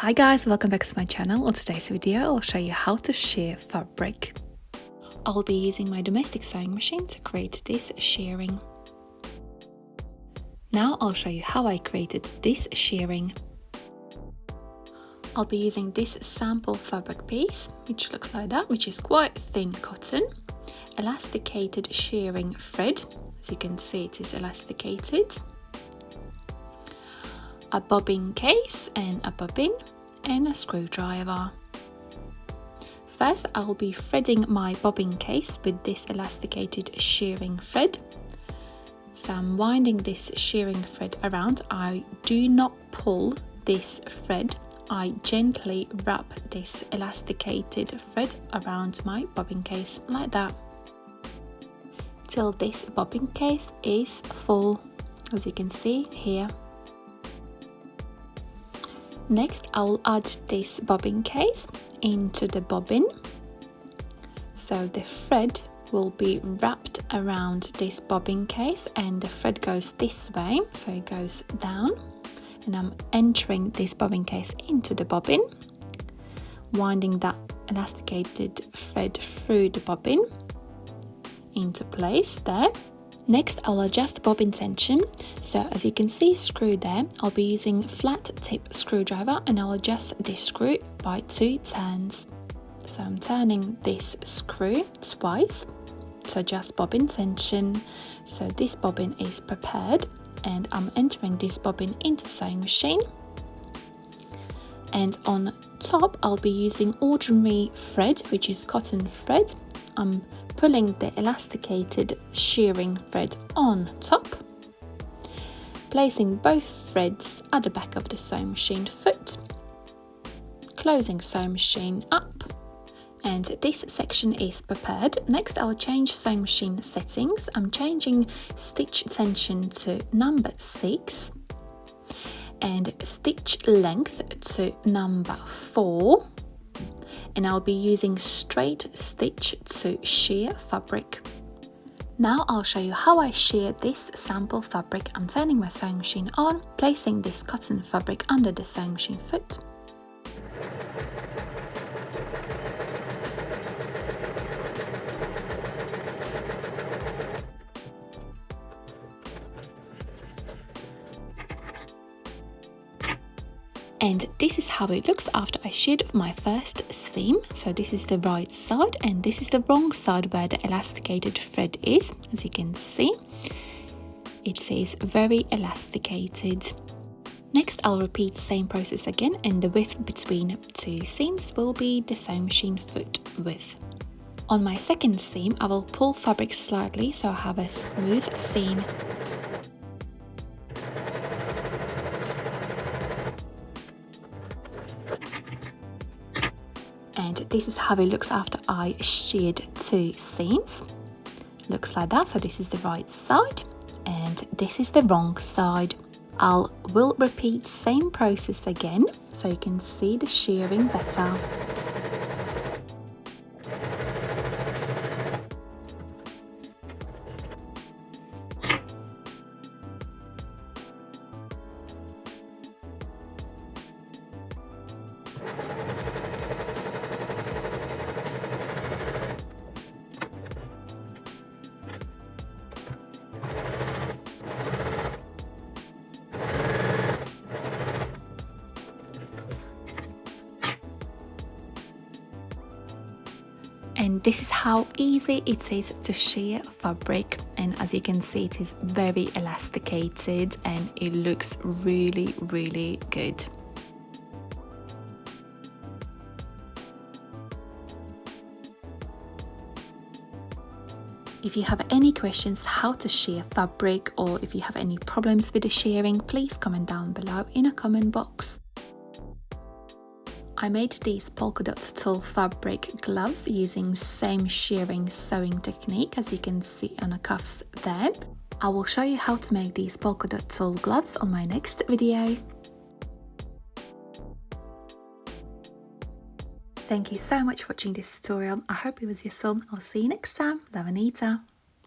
Hi guys, welcome back to my channel. On today's video I'll show you how to shear fabric. I'll be using my domestic sewing machine to create this shearing. Now I'll show you how I created this shearing. I'll be using this sample fabric piece, which looks like that, which is quite thin cotton, elasticated shearing thread, as you can see it is elasticated, a bobbin case and a bobbin, and a screwdriver. First I will be threading my bobbin case with this elasticated shearing thread. So I'm winding this shearing thread around. I do not pull this thread, I gently wrap this elasticated thread around my bobbin case like that, till this bobbin case is full, as you can see here. Next I will add this bobbin case into the bobbin, so the thread will be wrapped around this bobbin case and the thread goes this way, so it goes down, and I'm entering this bobbin case into the bobbin, winding that elasticated thread through the bobbin into place there. Next I'll adjust the bobbin tension, so as you can see screw there, I'll be using flat tip screwdriver and I'll adjust this screw by 2 turns. So I'm turning this screw twice to adjust bobbin tension. So this bobbin is prepared and I'm entering this bobbin into sewing machine. And on top I'll be using ordinary thread, which is cotton thread. I'm pulling the elasticated shearing thread on top, placing both threads at the back of the sewing machine foot, closing sewing machine up, and this section is prepared. Next I'll change sewing machine settings. I'm changing stitch tension to number 6 and stitch length to number 4. And I'll be using straight stitch to shear fabric. Now I'll show you how I shear this sample fabric. I'm turning my sewing machine on, placing this cotton fabric under the sewing machine foot. And this is how it looks after I sheared my first seam. So this is the right side and this is the wrong side where the elasticated thread is. As you can see, it is very elasticated. Next I'll repeat the same process again, and the width between 2 seams will be the sewing machine foot width. On my second seam I will pull fabric slightly so I have a smooth seam. And this is how it looks after I sheared 2 seams. Looks like that. So this is the right side and this is the wrong side. Will repeat same process again so you can see the shearing better. And this is how easy it is to shear fabric, and as you can see it is very elasticated and it looks really good. If you have any questions how to shear fabric, or if you have any problems with the shearing, please comment down below in a comment box. I made these polka dot tulle fabric gloves using same shearing sewing technique, as you can see on the cuffs there. I will show you how to make these polka dot tulle gloves on my next video. Thank you so much for watching this tutorial. I hope it was useful. I'll see you next time. Love, Anita.